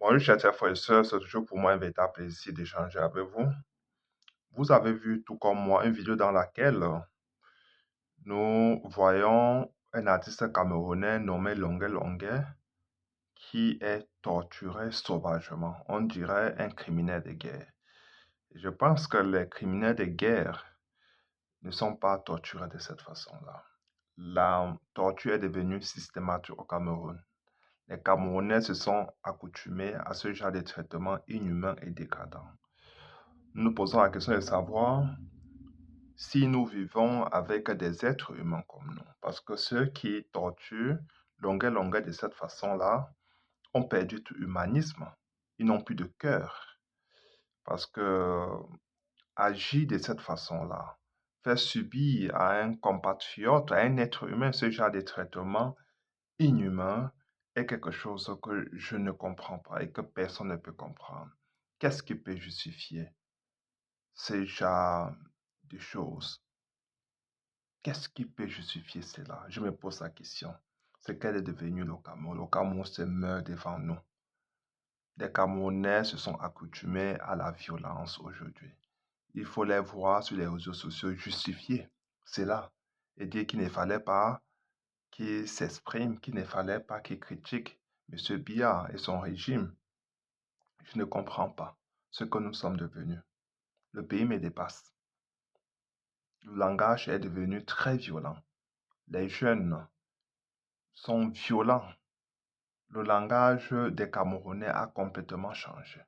Bonjour, chers frères et sœurs, c'est toujours pour moi un véritable plaisir d'échanger avec vous. Vous avez vu, tout comme moi, une vidéo dans laquelle nous voyons un artiste camerounais nommé Longué Longué qui est torturé sauvagement. On dirait un criminel de guerre. Je pense que les criminels de guerre ne sont pas torturés de cette façon-là. La torture est devenue systématique au Cameroun. Les Camerounais se sont accoutumés à ce genre de traitement inhumain et dégradant. Nous nous posons la question de savoir si nous vivons avec des êtres humains comme nous. Parce que ceux qui torturent longueur de cette façon-là ont perdu tout humanisme. Ils n'ont plus de cœur. Parce que agir de cette façon-là, faire subir à un compatriote, à un être humain, ce genre de traitement inhumain est quelque chose que je ne comprends pas et que personne ne peut comprendre. Qu'est-ce qui peut justifier ce genre de choses? Qu'est-ce qui peut justifier cela? Je me pose la question. C'est qu'elle est devenue le Cameroun. Le Cameroun se meurt devant nous. Les Camerounais se sont accoutumés à la violence aujourd'hui. Il faut les voir sur les réseaux sociaux justifier cela et dire qu'il ne fallait pas qu'ils s'expriment, qu'il ne fallait pas qu'ils critiquent M. Biya et son régime. Je ne comprends pas ce que nous sommes devenus. Le pays me dépasse. Le langage est devenu très violent. Les jeunes sont violents. Le langage des Camerounais a complètement changé.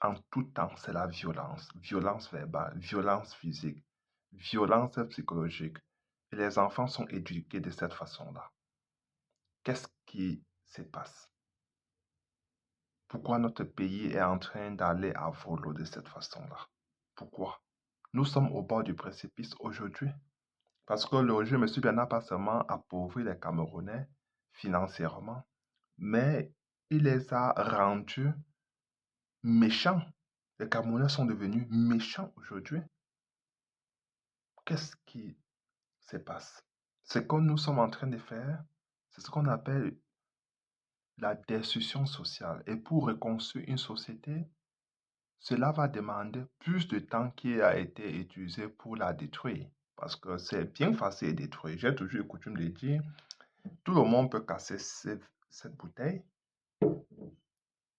En tout temps, c'est la violence. Violence verbale, violence physique, violence psychologique. Et les enfants sont éduqués de cette façon-là. Qu'est-ce qui se passe? Pourquoi notre pays est en train d'aller à volo de cette façon-là? Pourquoi? Nous sommes au bord du précipice aujourd'hui. Parce que le régime M. n'a pas seulement appauvri les Camerounais financièrement, mais il les a rendus méchants. Les Camerounais sont devenus méchants aujourd'hui. Qu'est-ce qui se passe? Ce que nous sommes en train de faire, c'est ce qu'on appelle la destruction sociale. Et pour reconstruire une société, cela va demander plus de temps qui a été utilisé pour la détruire. Parce que c'est bien facile de détruire. J'ai toujours eu coutume de dire, tout le monde peut casser cette bouteille,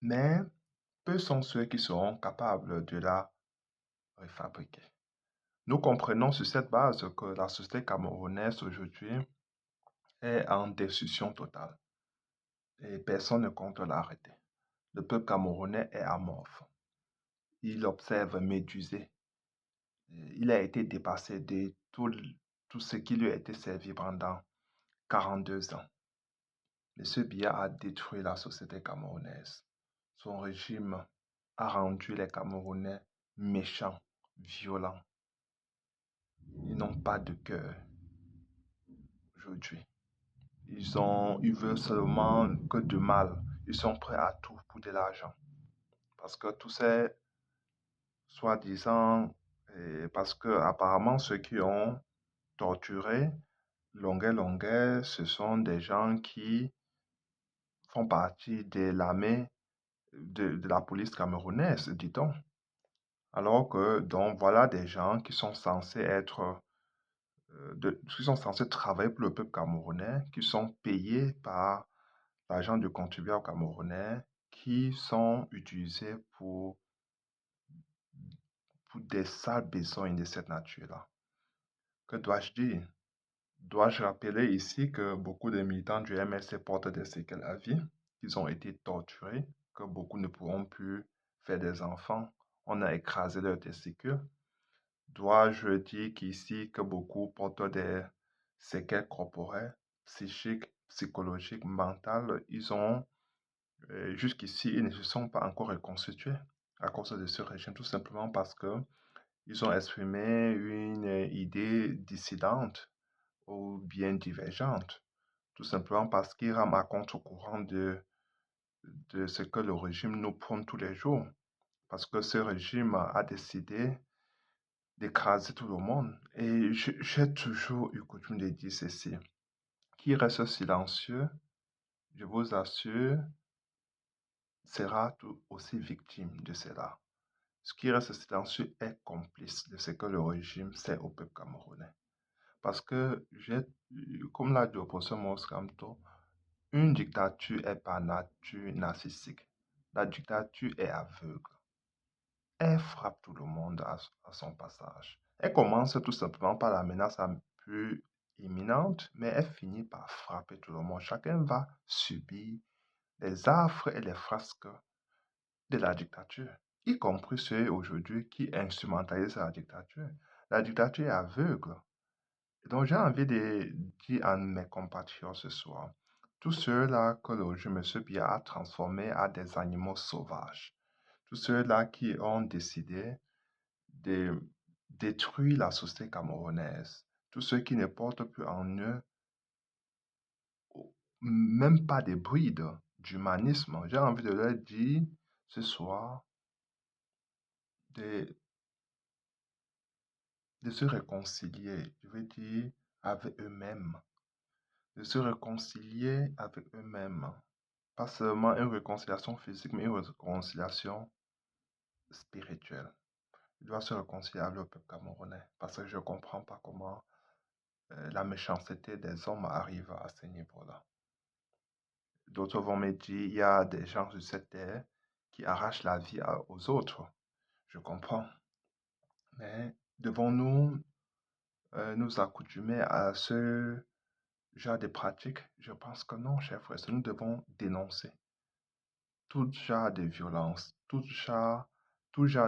mais peu sont ceux qui seront capables de la refabriquer. Nous comprenons sur cette base que la société camerounaise aujourd'hui est en destruction totale et personne ne compte l'arrêter. Le peuple camerounais est amorphe. Il observe médusé. Il a été dépassé de tout ce qui lui a été servi pendant 42 ans. M. Biya a détruit la société camerounaise. Son régime a rendu les Camerounais méchants, violents. Ils n'ont pas de cœur aujourd'hui. Ils veulent seulement que du mal. Ils sont prêts à tout pour de l'argent. Parce que tous ces soi-disant, parce que apparemment ceux qui ont torturé Longuet, ce sont des gens qui font partie de l'armée de la police camerounaise, dit-on. Alors que, donc, voilà des gens qui sont censés être, qui sont censés travailler pour le peuple camerounais, qui sont payés par l'argent du contribuable camerounais, qui sont utilisés pour des sales besognes de cette nature-là. Que dois-je dire? Dois-je rappeler ici que beaucoup de militants du MLC portent des séquelles à vie, qu'ils ont été torturés, que beaucoup ne pourront plus faire des enfants, on a écrasé leurs testicules. Dois-je dire qu'ici que beaucoup portent des séquelles corporelles, psychiques, psychologiques, mentales, jusqu'ici, ils ne se sont pas encore reconstitués à cause de ce régime, tout simplement parce que ils ont exprimé une idée dissidente ou bien divergente, tout simplement parce qu'ils rament à contre-courant de ce que le régime nous prône tous les jours. Parce que ce régime a décidé d'écraser tout le monde. Et j'ai toujours eu coutume de dire ceci. Qui reste silencieux, je vous assure, sera tout aussi victime de cela. Ce qui reste silencieux est complice de ce que le régime fait au peuple camerounais. Parce que, comme l'a dit le professeur Mos Kamto, une dictature est par nature narcissique. La dictature est aveugle. Elle frappe tout le monde à son passage. Elle commence tout simplement par la menace la plus imminente, mais elle finit par frapper tout le monde. Chacun va subir les affres et les frasques de la dictature, y compris ceux aujourd'hui qui instrumentalisent la dictature. La dictature est aveugle. Donc j'ai envie de dire à mes compatriotes ce soir, tous ceux-là que le régime M. Biya a transformés en des animaux sauvages, tous ceux-là qui ont décidé de détruire la société camerounaise, tous ceux qui ne portent plus en eux même pas des brides d'humanisme, j'ai envie de leur dire ce soir de, de se réconcilier, je veux dire, avec eux-mêmes, de se réconcilier avec eux-mêmes. Pas seulement une réconciliation physique, mais une réconciliation spirituelle. Il doit se réconcilier avec le peuple camerounais, parce que je ne comprends pas comment la méchanceté des hommes arrive à ce niveau-là. D'autres vont me dire, il y a des gens sur cette terre qui arrachent la vie aux autres. Je comprends. Mais devons-nous nous accoutumer à ce genre de pratiques? Je pense que non, chers frères. Nous devons dénoncer tout genre de violence, tout genre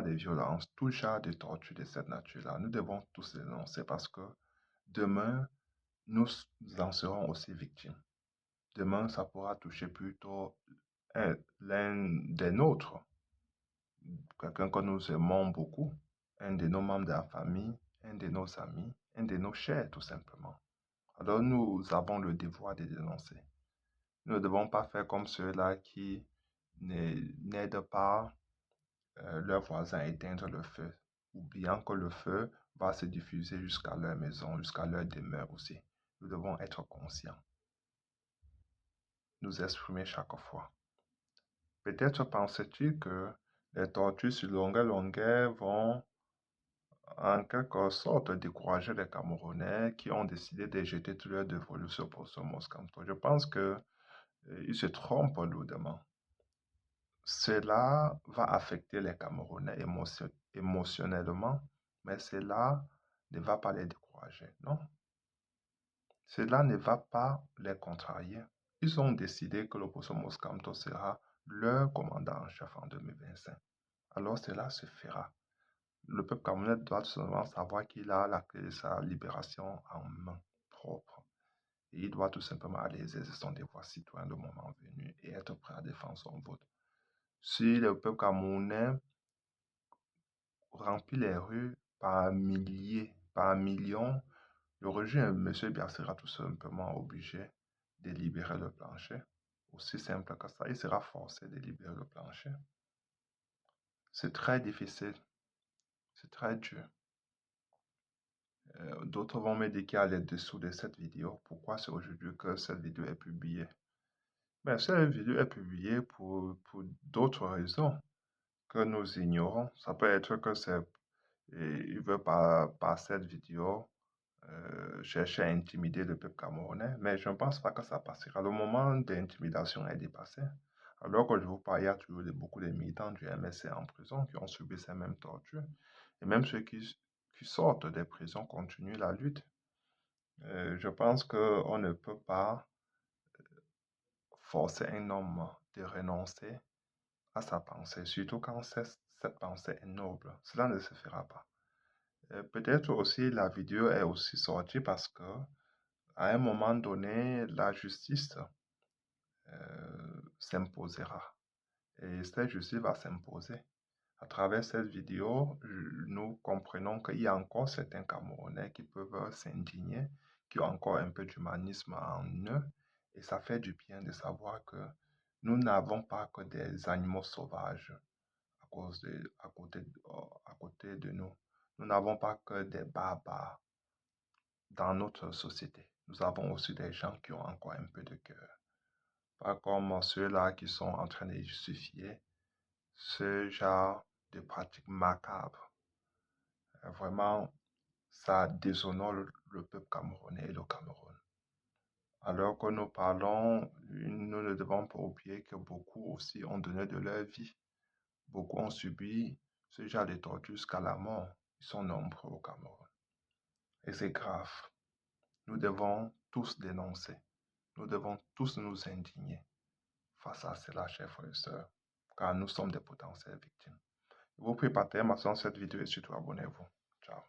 de violence, tout genre de torture de cette nature-là. Nous devons tous dénoncer parce que demain, nous en serons aussi victimes. Demain, ça pourra toucher plutôt l'un des nôtres, quelqu'un que nous aimons beaucoup, un de nos membres de la famille, un de nos amis, un de nos chers, tout simplement. Alors nous avons le devoir de dénoncer. Nous ne devons pas faire comme ceux-là qui n'aident pas leurs voisins à éteindre le feu, oubliant que le feu va se diffuser jusqu'à leur maison, jusqu'à leur demeure aussi. Nous devons être conscients, nous exprimer chaque fois. Peut-être penses-tu que les tortues sur longueur vont en quelque sorte décourager les Camerounais qui ont décidé de jeter tout leur dévolu sur Poso Moscanto. Je pense que ils se trompent lourdement. Cela va affecter les Camerounais émotionnellement, mais cela ne va pas les décourager, non. Cela ne va pas les contrarier. Ils ont décidé que l'opposition Moscanto sera leur commandant en chef en 2025. Alors cela se fera. Le peuple camerounais doit tout simplement savoir qu'il a la clé de sa libération en main propre. Et il doit tout simplement aller exercer son devoir citoyen le moment venu et être prêt à défendre son vote. Si le peuple camerounais remplit les rues par milliers, par millions, le régime M. Biya sera tout simplement obligé de libérer le plancher. Aussi simple que ça, il sera forcé de libérer le plancher. C'est très difficile, c'est très dur. D'autres vont me dire qu'il y a les dessous de cette vidéo. Pourquoi c'est aujourd'hui que cette vidéo est publiée? Mais cette vidéo est publiée pour d'autres raisons que nous ignorons. Ça peut être que il veut par cette vidéo chercher à intimider le peuple camerounais, mais je ne pense pas que ça passera. Le moment d'intimidation est dépassé. Alors que je vous parle, il y a toujours beaucoup de militants du MSC en prison qui ont subi ces mêmes tortures. Et même ceux qui sortent des prisons continuent la lutte. Je pense qu'on ne peut pas forcer un homme de renoncer à sa pensée, surtout quand cette pensée est noble. Cela ne se fera pas. Peut-être aussi la vidéo est aussi sortie parce que à un moment donné, la justice s'imposera. Et cette justice va s'imposer. À travers cette vidéo, nous comprenons qu'il y a encore certains Camerounais qui peuvent s'indigner, qui ont encore un peu d'humanisme en eux. Et ça fait du bien de savoir que nous n'avons pas que des animaux sauvages à côté de nous. Nous n'avons pas que des barbares dans notre société. Nous avons aussi des gens qui ont encore un peu de cœur. pas comme ceux-là qui sont en train de justifier ce genre de pratiques macabres. Vraiment, ça déshonore le peuple camerounais et le Cameroun. Alors que nous parlons, nous ne devons pas oublier que beaucoup aussi ont donné de leur vie. Beaucoup ont subi ce genre de torture jusqu'à la mort. Ils sont nombreux au Cameroun. Et c'est grave. Nous devons tous dénoncer. Nous devons tous nous indigner face à cela, chers frères et sœurs, car nous sommes des potentielles victimes. Je vous prie, partagez cette vidéo et surtout abonnez-vous. Ciao.